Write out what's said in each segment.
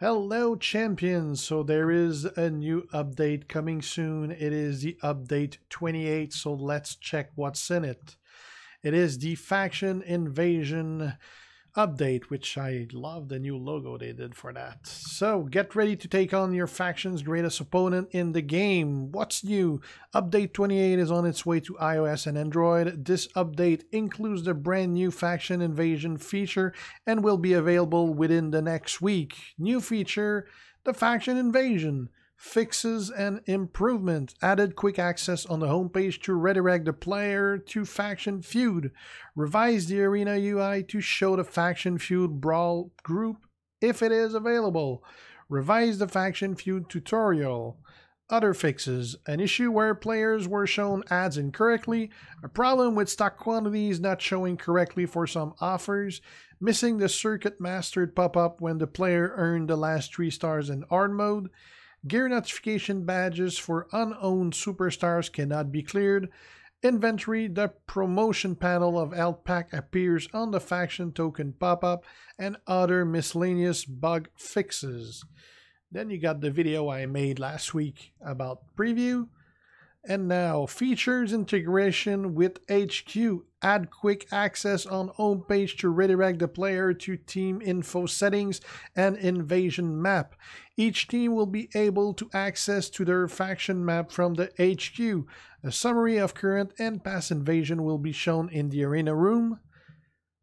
Hello champions, so there is a new update coming soon. It is the update 28, so let's check what's in it. It is the faction invasion update, which I love the new logo they did for that. So get ready to take on your faction's greatest opponent in the game. What's new? Update 28 is on its way to iOS and Android. This update includes the brand new faction invasion feature and will be available within the next week. New feature, the faction invasion. Fixes and improvement. Added quick access on the homepage to redirect the player to faction feud. Revise the arena UI to show the faction feud brawl group if it is available. Revise the faction feud tutorial. Other fixes. An issue where players were shown ads incorrectly. A problem with stock quantities not showing correctly for some offers. Missing the circuit mastered pop-up when the player earned the last 3 stars in hard mode. Gear notification badges for unowned superstars cannot be cleared. Inventory, the promotion panel of health pack appears on the faction token pop-up, and other miscellaneous bug fixes. Then you got the video I made last week about preview. And now, features integration with HQ. Add quick access on homepage to redirect the player to team info settings and invasion map. Each team will be able to access to their faction map from the HQ. A summary of current and past invasion will be shown in the arena room.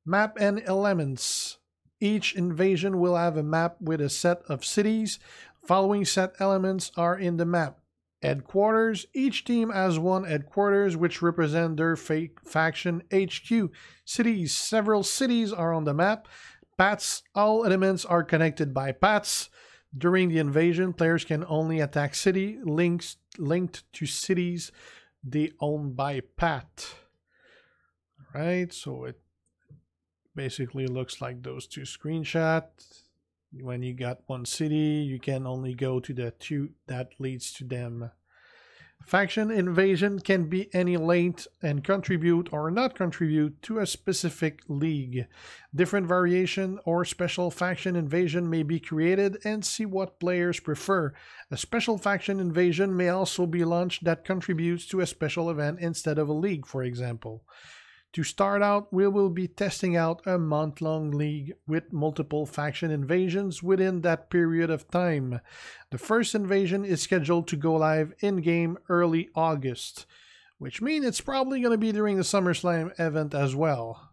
Map and elements. Each invasion will have a map with a set of cities. Following set elements are in the map. Headquarters. Each team has one headquarters which represent their faction HQ. Cities. Several cities are on the map. Paths. All elements are connected by paths. During the invasion, players can only attack city linked to cities they own by path. Alright, so it basically looks like those two screenshots. When you got one city, you can only go to the 2 that leads to them. Faction invasion can be any length and contribute or not contribute to a specific league. Different variation or special faction invasion may be created, and see what players prefer. A special faction invasion may also be launched that contributes to a special event instead of a league, for example. To start out, we will be testing out a month-long league with multiple faction invasions within that period of time. The first invasion is scheduled to go live in-game early August, which means it's probably going to be during the SummerSlam event as well.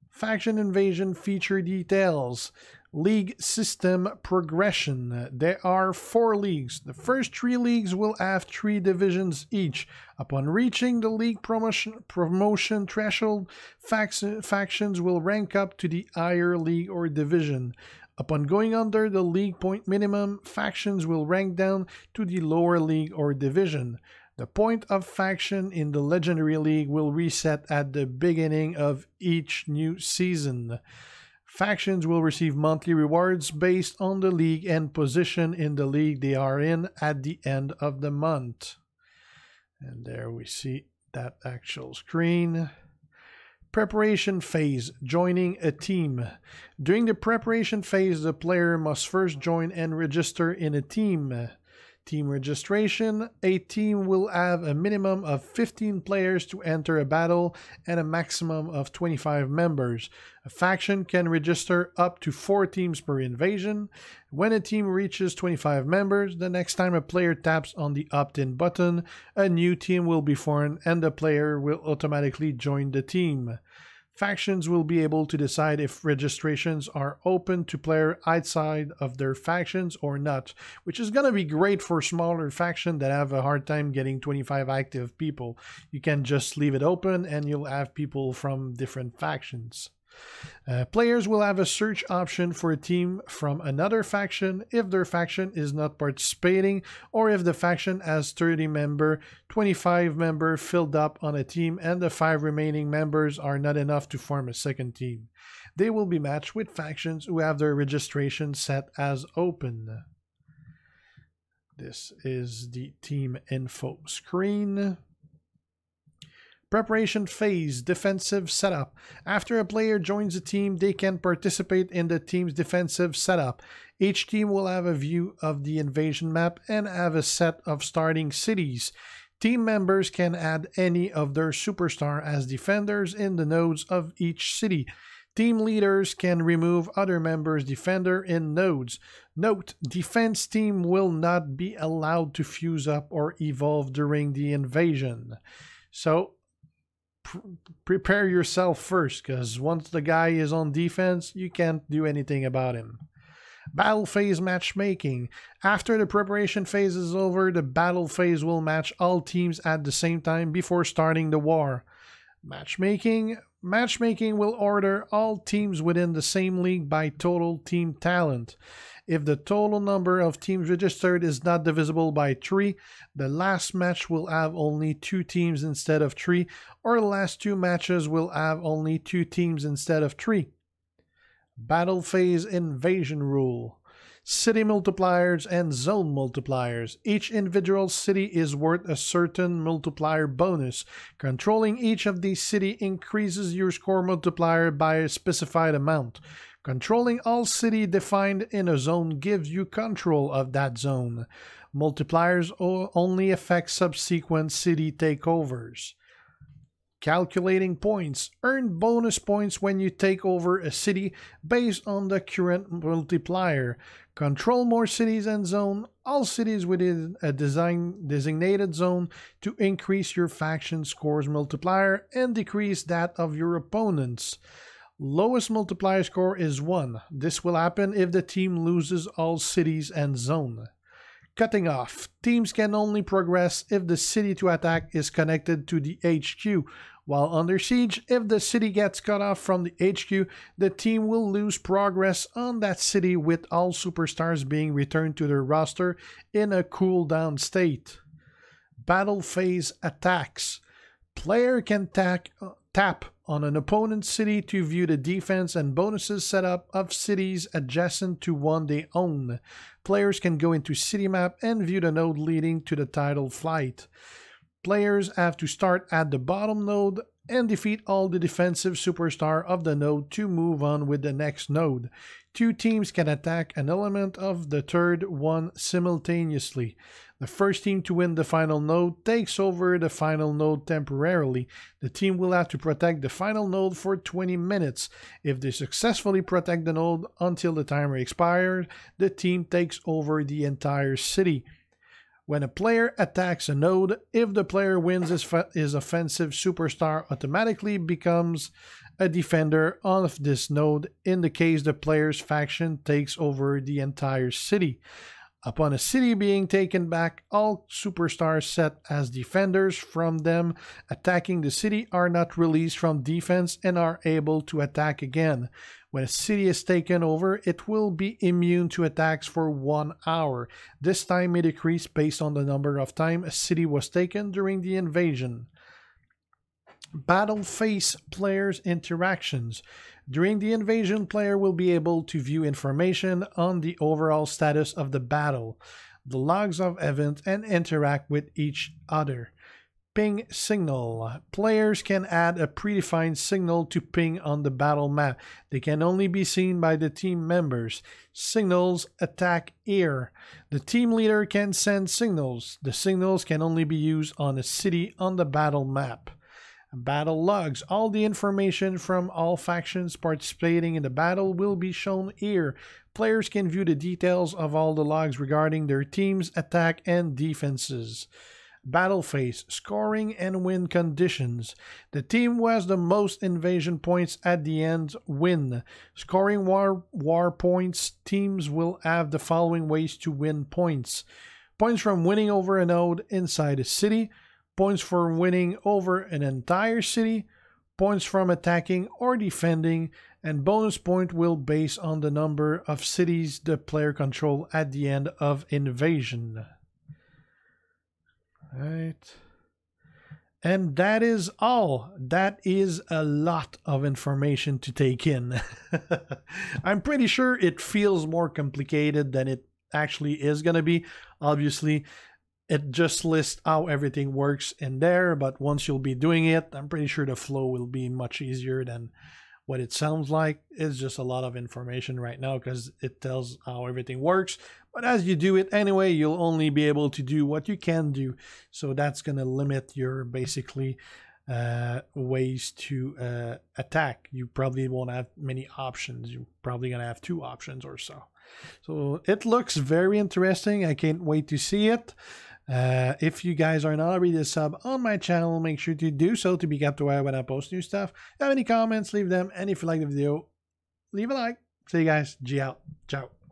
Faction invasion feature details. League system progression. There are 4 leagues. The first 3 leagues will have 3 divisions each. Upon reaching the league promotion threshold, factions will rank up to the higher league or division. Upon going under the league point minimum, factions will rank down to the lower league or division. The point of faction in the Legendary League will reset at the beginning of each new season. Factions will receive monthly rewards based on the league and position in the league they are in at the end of the month. And there we see that actual screen. Preparation phase, joining a team. During the preparation phase, the player must first join and register in a team. Team registration. A team will have a minimum of 15 players to enter a battle and a maximum of 25 members. A faction can register up to 4 teams per invasion. When a team reaches 25 members, the next time a player taps on the opt-in button, a new team will be formed and the player will automatically join the team. Factions will be able to decide if registrations are open to players outside of their factions or not, which is going to be great for smaller factions that have a hard time getting 25 active people. You can just leave it open and you'll have people from different factions. Players will have a search option for a team from another faction if their faction is not participating, or if the faction has 30 members, 25 members filled up on a team, and the 5 remaining members are not enough to form a second team. They will be matched with factions who have their registration set as open. This is the team info screen. Preparation phase, defensive setup. After a player joins a team, they can participate in the team's defensive setup. Each team will have a view of the invasion map and have a set of starting cities. Team members can add any of their superstar as defenders in the nodes of each city. Team leaders can remove other members' defender in nodes. Note, defense team will not be allowed to fuse up or evolve during the invasion. So, prepare yourself first, because once the guy is on defense, you can't do anything about him. Battle phase matchmaking. After the preparation phase is over, the battle phase will match all teams at the same time before starting the war. Matchmaking will order all teams within the same league by total team talent. If the total number of teams registered is not divisible by 3, the last match will have only 2 teams instead of 3, or the last 2 matches will have only 2 teams instead of 3. Battle phase invasion rule. City multipliers and zone multipliers. Each individual city is worth a certain multiplier bonus. Controlling each of these cities increases your score multiplier by a specified amount. Controlling all cities defined in a zone gives you control of that zone. Multipliers only affect subsequent city takeovers. Calculating points. Earn bonus points when you take over a city based on the current multiplier. Control more cities and zone all cities within a designated zone to increase your faction scores multiplier and decrease that of your opponents. Lowest multiplier score is 1. This will happen if the team loses all cities and zone. Cutting off. Teams can only progress if the city to attack is connected to the HQ. While under siege, if the city gets cut off from the HQ, the team will lose progress on that city with all superstars being returned to their roster in a cooldown state. Battle phase attacks. Player can tap on an opponent's city to view the defense and bonuses setup of cities adjacent to one they own. Players can go into city map and view the node leading to the title flight. Players have to start at the bottom node and defeat all the defensive superstar of the node to move on with the next node. 2 teams can attack an element of the third one simultaneously. The first team to win the final node takes over the final node temporarily. The team will have to protect the final node for 20 minutes. If they successfully protect the node until the timer expires, the team takes over the entire city. When a player attacks a node, if the player wins his offensive superstar automatically becomes a defender of this node in the case the player's faction takes over the entire city. Upon a city being taken back, all superstars set as defenders from them attacking the city are not released from defense and are able to attack again. When a city is taken over, it will be immune to attacks for 1 hour. This time may decrease based on the number of times a city was taken during the invasion. Battle phase players' interactions. During the invasion, player will be able to view information on the overall status of the battle, the logs of event, and interact with each other. Ping signal. Players can add a predefined signal to ping on the battle map. They can only be seen by the team members. Signals attack air. The team leader can send signals. The signals can only be used on a city on the battle map. Battle logs. All the information from all factions participating in the battle will be shown here. Players can view the details of all the logs regarding their team's attack and defenses. Battle phase, scoring and win conditions. The team who has the most invasion points at the end win. Scoring war points, teams will have the following ways to win points. Points from winning over a node inside a city. Points for winning over an entire city, points from attacking or defending, and bonus point will base on the number of cities the player control at the end of invasion. Right. And that is all. That is a lot of information to take in. I'm pretty sure it feels more complicated than it actually is going to be. Obviously, it just lists how everything works in there, but once you'll be doing it, I'm pretty sure the flow will be much easier than what it sounds like. It's just a lot of information right now because it tells how everything works. But as you do it anyway, you'll only be able to do what you can do. So that's going to limit your basically ways to attack. You probably won't have many options. You're probably going to have 2 options or so. So it looks very interesting. I can't wait to see it. If you guys are not already a sub on my channel, make sure to do so to be kept aware when I post new stuff. If you have any comments, leave them. And if you like the video, leave a like. See you guys. G out. Ciao.